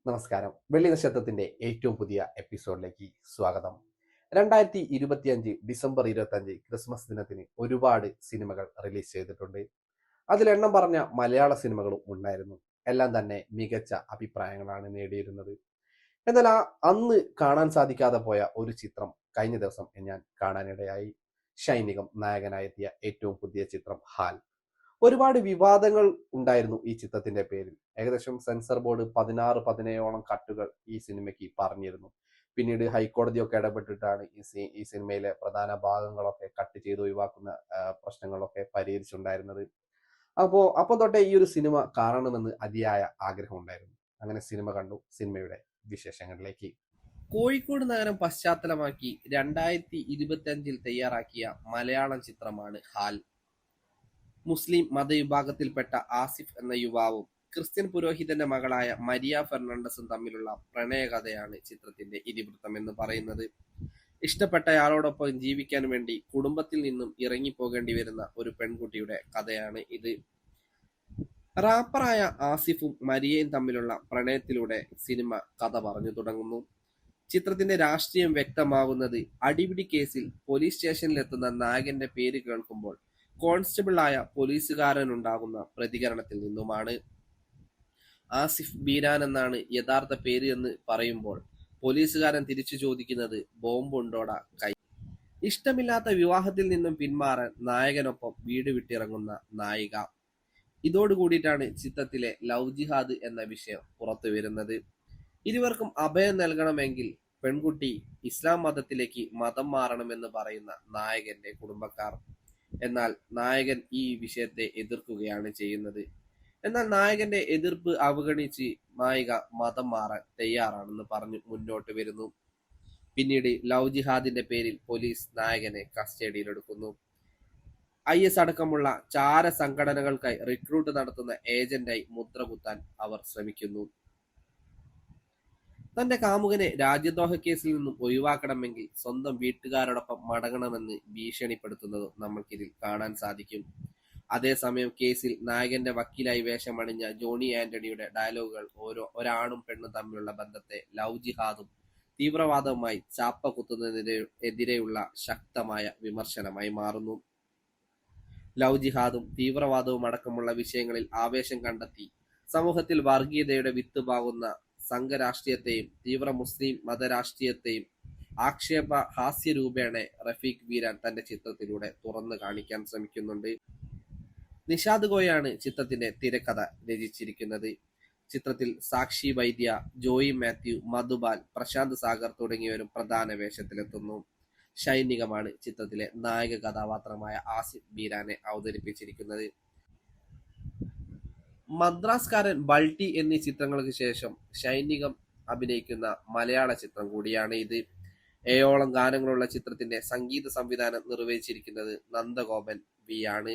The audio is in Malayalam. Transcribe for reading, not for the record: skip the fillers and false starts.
നമസ്കാരം. വെള്ളി നക്ഷത്രത്തിന്റെ ഏറ്റവും പുതിയ എപ്പിസോഡിലേക്ക് സ്വാഗതം. 2025 ഡിസംബർ 25 ക്രിസ്മസ് ദിനത്തിന് ഒരുപാട് സിനിമകൾ റിലീസ് ചെയ്തിട്ടുണ്ട്. അതിൽ എണ്ണം പറഞ്ഞ മലയാള സിനിമകളും ഉണ്ടായിരുന്നു. എല്ലാം തന്നെ മികച്ച അഭിപ്രായങ്ങളാണ് നേടിയിരുന്നത്. എന്നാൽ അന്ന് കാണാൻ സാധിക്കാതെ പോയ ഒരു ചിത്രം കഴിഞ്ഞ ദിവസം ഞാൻ കാണാനിടയായി. ഷൈനികം നായകനായെത്തിയ ഏറ്റവും പുതിയ ചിത്രം ഹാൽ. ഒരുപാട് വിവാദങ്ങൾ ഉണ്ടായിരുന്നു ഈ ചിത്രത്തിന്റെ പേരിൽ. ഏകദേശം സെൻസർ ബോർഡ് 16-17ഓളം കട്ടുകൾ ഈ സിനിമയ്ക്ക് പറഞ്ഞിരുന്നു. പിന്നീട് ഹൈക്കോടതിയൊക്കെ ഇടപെട്ടിട്ടാണ് ഈ സിനിമയിലെ പ്രധാന ഭാഗങ്ങളൊക്കെ കട്ട് ചെയ്ത് ഒഴിവാക്കുന്ന പ്രശ്നങ്ങളൊക്കെ പരിഹരിച്ചിട്ടുണ്ടായിരുന്നത്. അപ്പം തൊട്ടേ ഈ ഒരു സിനിമ കാണണമെന്ന് അതിയായ ആഗ്രഹം ഉണ്ടായിരുന്നു. അങ്ങനെ സിനിമ കണ്ടു. സിനിമയുടെ വിശേഷങ്ങളിലേക്ക്. കോഴിക്കോട് നഗരം പശ്ചാത്തലമാക്കി 2025 തയ്യാറാക്കിയ മലയാളം ചിത്രമാണ് ഹാൽ. മുസ്ലിം മതവിഭാഗത്തിൽപ്പെട്ട ആസിഫ് എന്ന യുവാവും ക്രിസ്ത്യൻ പുരോഹിതന്റെ മകളായ മരിയ ഫെർണാണ്ടസും തമ്മിലുള്ള പ്രണയകഥയാണ് ചിത്രത്തിന്റെ ഇതിവൃത്തം എന്ന് പറയുന്നത്. ഇഷ്ടപ്പെട്ടയാളോടൊപ്പം ജീവിക്കാൻ വേണ്ടി കുടുംബത്തിൽ നിന്നും ഇറങ്ങിപ്പോകേണ്ടി വരുന്ന ഒരു പെൺകുട്ടിയുടെ കഥയാണ് ഇത്. റാപ്പറായ ആസിഫും മരിയയും തമ്മിലുള്ള പ്രണയത്തിലൂടെ സിനിമ കഥ പറഞ്ഞു തുടങ്ങുന്നു. ചിത്രത്തിന്റെ രാഷ്ട്രീയം വ്യക്തമാകുന്നത് അടിപിടി കേസിൽ പോലീസ് സ്റ്റേഷനിലെത്തുന്ന നായകന്റെ പേര് കേൾക്കുമ്പോൾ കോൺസ്റ്റബിളായ പോലീസുകാരനുണ്ടാകുന്ന പ്രതികരണത്തിൽ നിന്നുമാണ്. ആസിഫ് ബീരാൻ എന്നാണ് യഥാർത്ഥ പേര് എന്ന് പറയുമ്പോൾ പോലീസുകാരൻ തിരിച്ചു ചോദിക്കുന്നത് ബോംബുണ്ടോടാ കൈ. ഇഷ്ടമില്ലാത്ത വിവാഹത്തിൽ നിന്നും പിന്മാറാൻ നായകനൊപ്പം വീട് വിട്ടിറങ്ങുന്ന നായിക. ഇതോടുകൂടിയിട്ടാണ് ചിത്രത്തിലെ ലവ് ജിഹാദ് എന്ന വിഷയം പുറത്തു വരുന്നത്. ഇരുവർക്കും അഭയം നൽകണമെങ്കിൽ പെൺകുട്ടി ഇസ്ലാം മതത്തിലേക്ക് മതം മാറണമെന്ന് പറയുന്ന നായകന്റെ കുടുംബക്കാർ. എന്നാൽ നായകൻ ഈ വിഷയത്തെ എതിർക്കുകയാണ് ചെയ്യുന്നത്. എന്നാൽ നായകന്റെ എതിർപ്പ് അവഗണിച്ച് നായിക മതം മാറാൻ തയ്യാറാണെന്ന് പറഞ്ഞു മുന്നോട്ട് വരുന്നു. പിന്നീട് ലവ് ജിഹാദിന്റെ പേരിൽ പോലീസ് നായകനെ കസ്റ്റഡിയിലെടുക്കുന്നു. IS അടക്കമുള്ള ചാര സംഘടനകൾക്കായി റിക്രൂട്ട് നടത്തുന്ന ഏജന്റായി മുദ്രകുത്താൻ അവർ ശ്രമിക്കുന്നു. തന്റെ കാമുകനെ രാജ്യദ്രോഹ കേസിൽ നിന്നും ഒഴിവാക്കണമെങ്കിൽ സ്വന്തം വീട്ടുകാരോടൊപ്പം മടങ്ങണമെന്ന് ഭീഷണിപ്പെടുത്തുന്നതും നമ്മൾക്കിതിൽ കാണാൻ സാധിക്കും. അതേസമയം കേസിൽ നായകന്റെ വക്കീലായി വേഷമണിഞ്ഞ ജോണി ആന്റണിയുടെ ഡയലോഗുകൾ ഒരാണും പെണ്ണും തമ്മിലുള്ള ബന്ധത്തെ ലവ് ജിഹാദും തീവ്രവാദവുമായി ചാപ്പ കുത്തുന്നതിനെതിരെയുള്ള ശക്തമായ വിമർശനമായി മാറുന്നു. ലവ് ജിഹാദും തീവ്രവാദവും അടക്കമുള്ള വിഷയങ്ങളിൽ ആവേശം കണ്ടെത്തി സമൂഹത്തിൽ വർഗീയതയുടെ വിത്ത് പാകുന്ന സംഘരാഷ്ട്രീയത്തെയും തീവ്ര മുസ്ലിം മതരാഷ്ട്രീയത്തെയും ആക്ഷേപ ഹാസ്യരൂപേണ റഫീഖ് വീരാൻ തന്റെ ചിത്രത്തിലൂടെ തുറന്നു കാണിക്കാൻ ശ്രമിക്കുന്നുണ്ട്. നിഷാദ് ഗോയാണ് ചിത്രത്തിന്റെ തിരക്കഥ രചിച്ചിരിക്കുന്നത്. ചിത്രത്തിൽ സാക്ഷി വൈദ്യ, ജോയി മാത്യു, മധുബാൽ, പ്രശാന്ത് സാഗർ തുടങ്ങിയവരും പ്രധാന വേഷത്തിലെത്തുന്നു. ഷൈനികമാണ് ചിത്രത്തിലെ നായക കഥാപാത്രമായ ആസിഫ് ബീരാനെ അവതരിപ്പിച്ചിരിക്കുന്നത്. മദ്രാസ്കാരൻ, ബൾട്ടി എന്നീ ചിത്രങ്ങൾക്ക് ശേഷം ഷൈനികം അഭിനയിക്കുന്ന മലയാള ചിത്രം കൂടിയാണ് ഇത്. 7ഓളം ഗാനങ്ങളുള്ള ചിത്രത്തിന്റെ സംഗീത സംവിധാനം നിർവഹിച്ചിരിക്കുന്നത് നന്ദഗോപൻ V ആണ്.